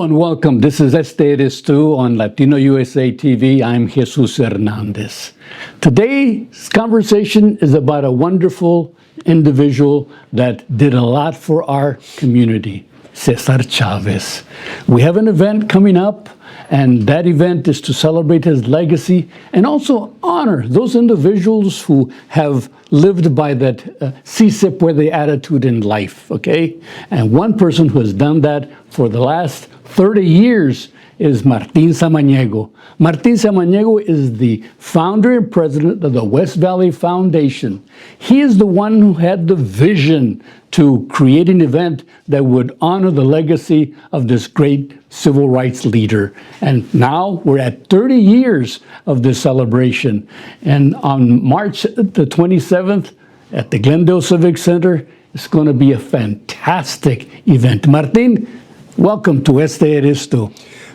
and welcome. This is Este Eres Tu on Latino USA TV. I'm Jesus Hernandez. Today's conversation is about a wonderful individual that did a lot for our community, Cesar Chavez. We have an event coming up, and that event is to celebrate his legacy and also honor those individuals who have lived by that CSIP where the attitude in life, okay? And one person who has done that for the last 30 years is Martin Samaniego. Martin Samaniego is the founder and president of the West Valley Foundation. He is the one who had the vision to create an event that would honor the legacy of this great civil rights leader. And now we're at 30 years of this celebration. And on March the 27th at the Glendale Civic Center, it's going to be a fantastic event. Martin, welcome to Este Eres Tu.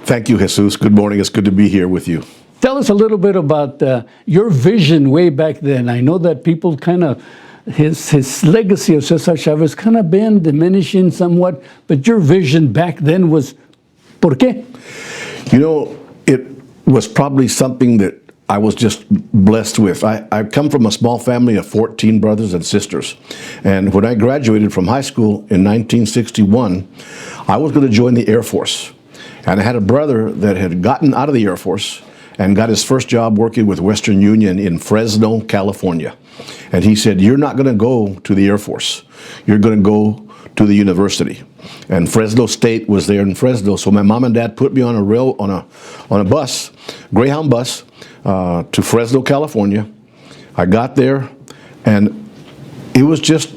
Thank you, Jesus. Good morning. It's good to be here with you. Tell us a little bit about your vision way back then. I know that people kind of, his legacy of Cesar Chavez kind of been diminishing somewhat, but your vision back then was, ¿por qué? You know, it was probably something that I was just blessed with. I come from a small family of 14 brothers and sisters. And when I graduated from high school in 1961, I was going to join the Air Force. And I had a brother that had gotten out of the Air Force and got his first job working with Western Union in Fresno, California. And he said, "You're not going to go to the Air Force. You're going to go to the university." And Fresno State was there in Fresno. So my mom and dad put me on a bus, Greyhound bus, to Fresno, California. I got there, and it was just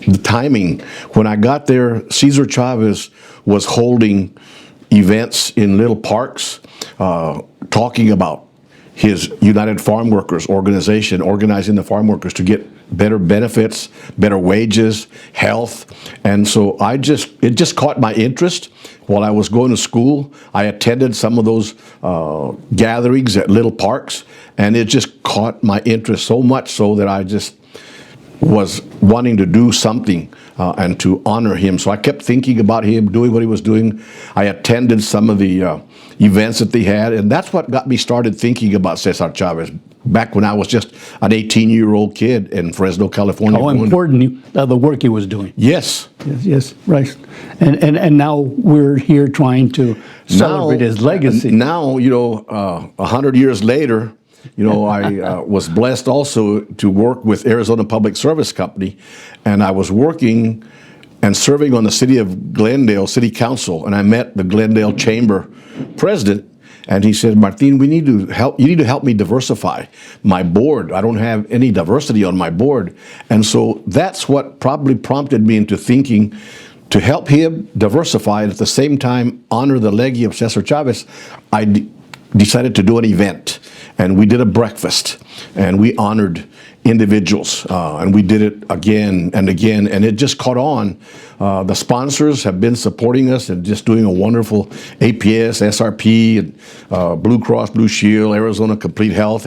the timing. When I got there, Cesar Chavez was holding events in little parks, talking about his United Farm Workers organization, organizing the farm workers to get better benefits, better wages, health. And so it just caught my interest. While I was going to school, I attended some of those gatherings at little parks, and it just caught my interest so much so that I just was wanting to do something and to honor him. So I kept thinking about him, doing what he was doing. I attended some of the events that they had, and that's what got me started thinking about Cesar Chavez back when I was just an 18-year-old kid in Fresno, California. How important the work he was doing. Yes. Yes, right. And now we're here trying to celebrate his legacy. Now, 100 years later, I was blessed also to work with Arizona Public Service Company, and I was working and serving on the city of Glendale City Council, and I met the Glendale Chamber president, and he said, "Martin, you need to help me diversify my board. I don't have any diversity on my board." And so that's what probably prompted me into thinking to help him diversify and at the same time honor the legacy of Cesar Chavez. I decided to do an event, and we did a breakfast, and we honored individuals, and we did it again and again, and it just caught on. The sponsors have been supporting us and just doing a wonderful APS, SRP, and Blue Cross Blue Shield, Arizona Complete Health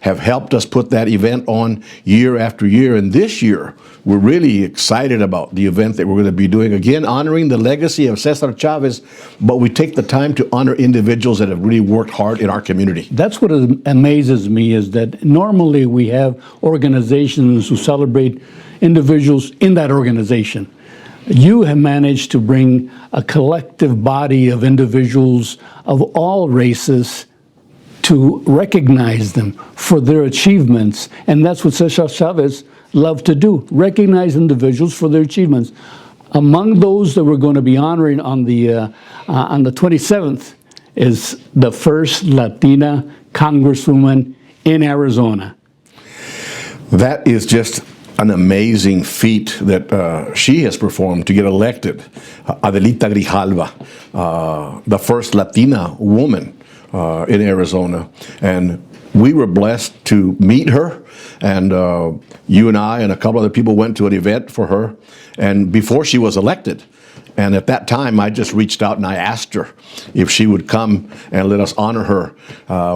have helped us put that event on year after year. And this year, we're really excited about the event that we're going to be doing, again, honoring the legacy of Cesar Chavez, but we take the time to honor individuals that have really worked hard in our community. That's what amazes me, is that normally we have organizations who celebrate individuals in that organization. You have managed to bring a collective body of individuals of all races to recognize them for their achievements. And that's what Cesar Chavez loved to do, recognize individuals for their achievements. Among those that we're going to be honoring on the 27th is the first Latina Congresswoman in Arizona. That is just an amazing feat that she has performed to get elected. Adelita Grijalva, the first Latina woman in Arizona. And we were blessed to meet her, and you and I and a couple other people went to an event for her, and before she was elected. And at that time, I just reached out and I asked her if she would come and let us honor her.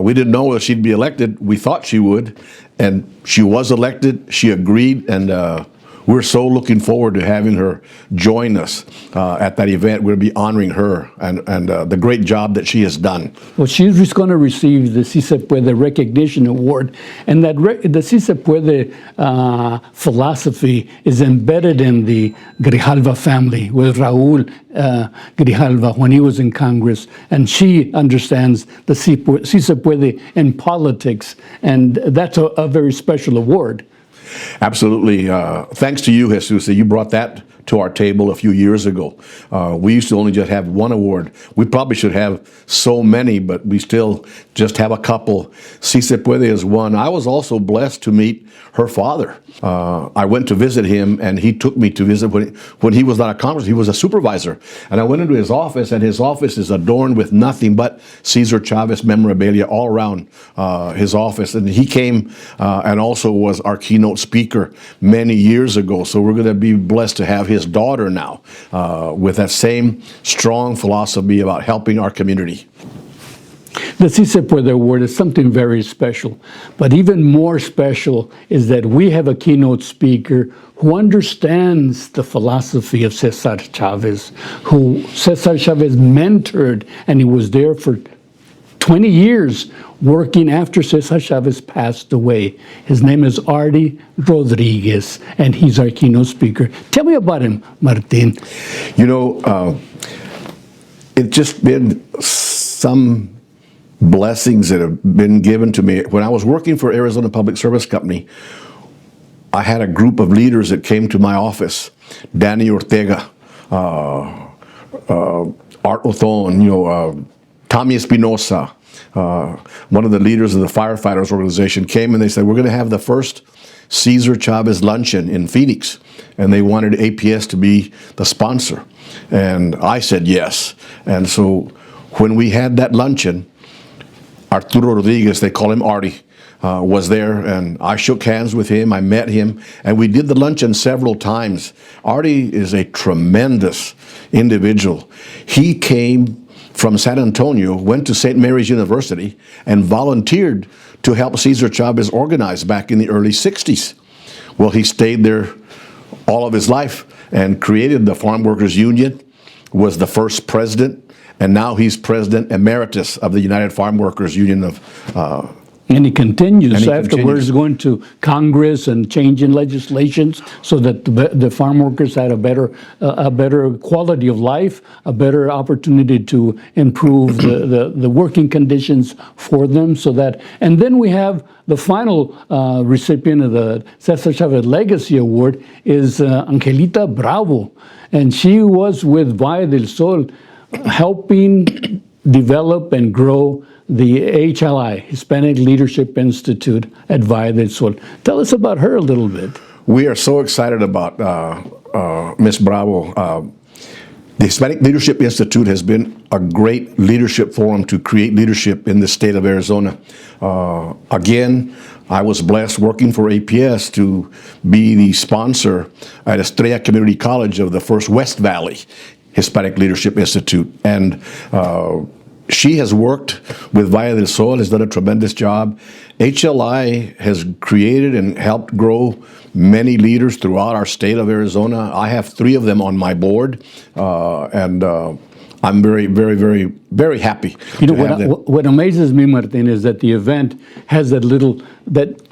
We didn't know if she'd be elected. We thought she would, and she was elected. She agreed, and we're so looking forward to having her join us at that event. We'll be honoring her and the great job that she has done. Well, she's going to receive the Si Se Puede Recognition Award, and that the Si Se Puede philosophy is embedded in the Grijalva family with Raúl Grijalva when he was in Congress, and she understands the Si Se Puede in politics, and that's a very special award. Absolutely. Thanks to you, Jesus, that you brought that to our table a few years ago. We used to only just have one award. We probably should have so many, but we still just have a couple. Si Se Puede is one. I was also blessed to meet her father. I went to visit him, and he took me to visit when he was not a Congress. He was a supervisor. And I went into his office, and his office is adorned with nothing but Cesar Chavez memorabilia all around his office. And he came and also was our keynote speaker many years ago. So we're going to be blessed to have his daughter now with that same strong philosophy about helping our community. The Si Se Puede Award is something very special, but even more special is that we have a keynote speaker who understands the philosophy of Cesar Chavez, who Cesar Chavez mentored, and he was there for 20 years working after Cesar Chavez passed away. His name is Artie Rodriguez, and he's our keynote speaker. Tell me about him, Martin. You know, it's just been some blessings that have been given to me. When I was working for Arizona Public Service Company, I had a group of leaders that came to my office. Danny Ortega, Art Othon, Tommy Espinosa, one of the leaders of the firefighters organization, came and they said, we're going to have the first Cesar Chavez luncheon in Phoenix. And they wanted APS to be the sponsor. And I said yes. And so when we had that luncheon, Arturo Rodriguez, they call him Artie, was there, and I shook hands with him. I met him, and we did the luncheon several times. Artie is a tremendous individual. He came from San Antonio, went to St. Mary's University, and volunteered to help Cesar Chavez organize back in the early 60s. Well, he stayed there all of his life and created the Farm Workers Union, was the first president, and now he's president emeritus of the United Farm Workers Union of. And he continues afterwards, going to Congress and changing legislations so that the farm workers had a better quality of life, a better opportunity to improve the working conditions for them. So that, and then we have the final recipient of the Cesar Chavez Legacy Award is Angelita Bravo, and she was with Valle del Sol, helping develop and grow the HLI, Hispanic Leadership Institute at Valle del Sol. Tell us about her a little bit. We are so excited about Ms. Bravo. The Hispanic Leadership Institute has been a great leadership forum to create leadership in the state of Arizona. Again, I was blessed working for APS to be the sponsor at Estrella Community College of the first West Valley Hispanic Leadership Institute. And she has worked with Valle del Sol, has done a tremendous job. HLI has created and helped grow many leaders throughout our state of Arizona. I have 3 of them on my board, and I'm very, very, very, very happy. You know, what amazes me, Martin, is that the event has that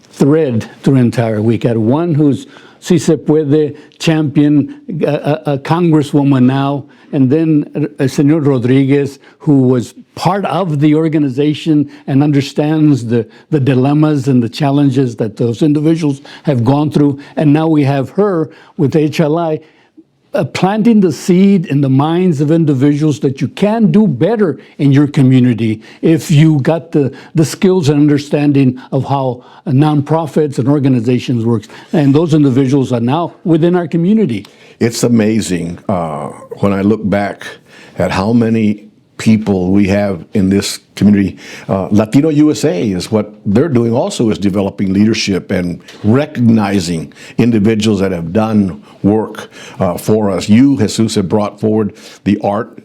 thread through the entire week. At one who's Si Se Puede champion, a congresswoman now, and then Senor Rodriguez, who was part of the organization and understands the dilemmas and the challenges that those individuals have gone through. And now we have her with HLI planting the seed in the minds of individuals that you can do better in your community if you got the skills and understanding of how nonprofits and organizations work. And those individuals are now within our community. It's amazing when I look back at how many people we have in this community. Latino USA is what they're doing also, is developing leadership and recognizing individuals that have done work for us. You, Jesus, have brought forward the art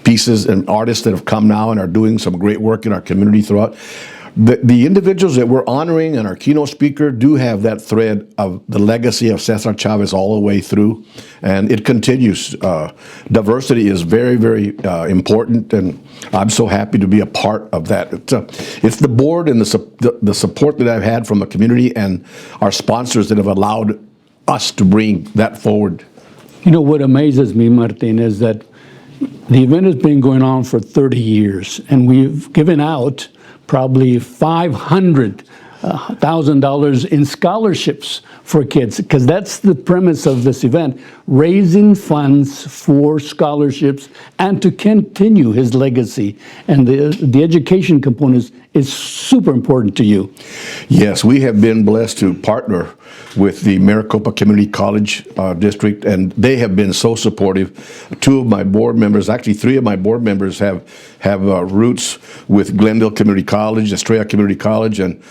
pieces and artists that have come now and are doing some great work in our community throughout. the individuals that we're honoring and our keynote speaker do have that thread of the legacy of Cesar Chavez all the way through, and it continues. Diversity is very, very important, and I'm so happy to be a part of that. It's the board and the support that I've had from the community and our sponsors that have allowed us to bring that forward. You know, what amazes me, Martin, is that the event has been going on for 30 years, and we've given out probably $500,000 in scholarships for kids, because that's the premise of this event, raising funds for scholarships and to continue his legacy. And the education component is super important to you. Yes, we have been blessed to partner with the Maricopa Community College District, and they have been so supportive. Two of my board members, actually three of my board members have roots with Glendale Community College, Estrella Community College, and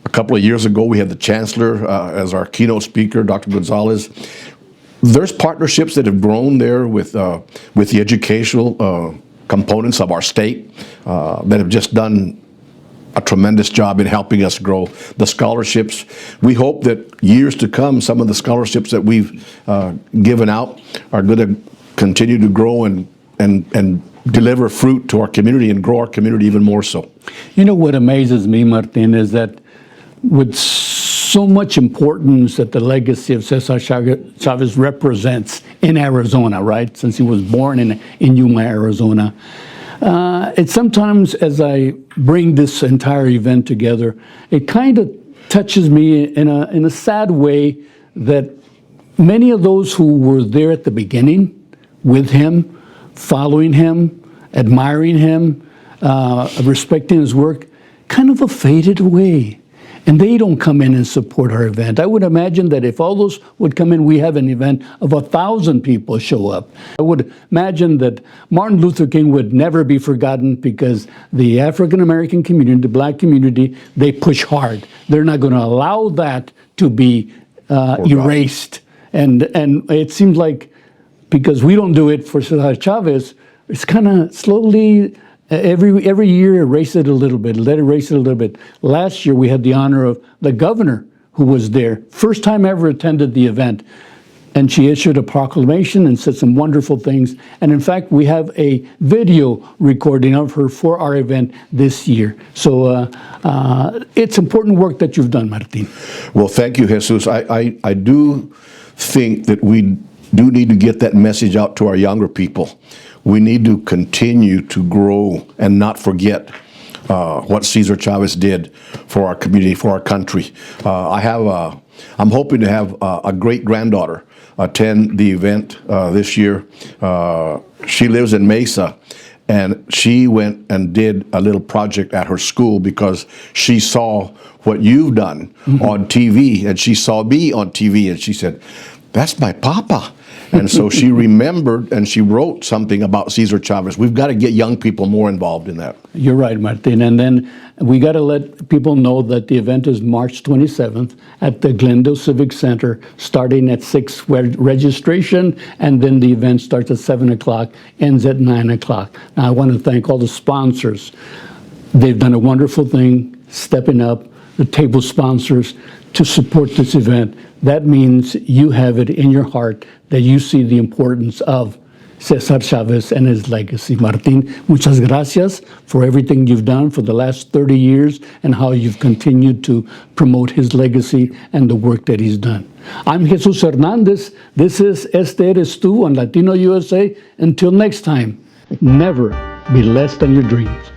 a couple of years ago we had the Chancellor as our keynote speaker, Dr. Gonzalez. There's partnerships that have grown there with the educational components of our state that have just done a tremendous job in helping us grow the scholarships. We hope that years to come, some of the scholarships that we've given out are going to continue to grow and deliver fruit to our community and grow our community even more so. You know what amazes me, Martin, is that with so much importance that the legacy of Cesar Chavez represents in Arizona, right? Since he was born in Yuma, Arizona. It sometimes, as I bring this entire event together, it kind of touches me in a sad way that many of those who were there at the beginning with him, following him, admiring him, respecting his work, kind of faded away. And they don't come in and support our event. I would imagine that if all those would come in, we have an event of 1,000 people show up. I would imagine that Martin Luther King would never be forgotten, because the African-American community, the black community, they push hard. They're not going to allow that to be erased. And it seems like because we don't do it for Cesar Chavez, it's kind of slowly every year erase it a little bit, let it erase it a little bit. Last year we had the honor of the governor who was there, first time ever attended the event, and she issued a proclamation and said some wonderful things. And in fact, we have a video recording of her for our event this year. So it's important work that you've done, Martin. Well, thank you, Jesus. I do think that we do need to get that message out to our younger people. We need to continue to grow and not forget what Cesar Chavez did for our community, for our country. I'm hoping to have a great-granddaughter attend the event this year. She lives in Mesa, and she went and did a little project at her school because she saw what you've done on TV, and she saw me on TV, and she said, "That's my papa." And so she remembered and she wrote something about Cesar Chavez. We've got to get young people more involved in that. You're right, Martin. And then we got to let people know that the event is March 27th at the Glendale Civic Center, starting at 6 registration, and then the event starts at 7 o'clock, ends at 9 o'clock. Now, I want to thank all the sponsors. They've done a wonderful thing, stepping up, the table sponsors, to support this event. That means you have it in your heart that you see the importance of Cesar Chavez and his legacy. Martin, muchas gracias for everything you've done for the last 30 years and how you've continued to promote his legacy and the work that he's done. I'm Jesus Hernandez. This is Este Eres Tu on Latino USA. Until next time, never be less than your dreams.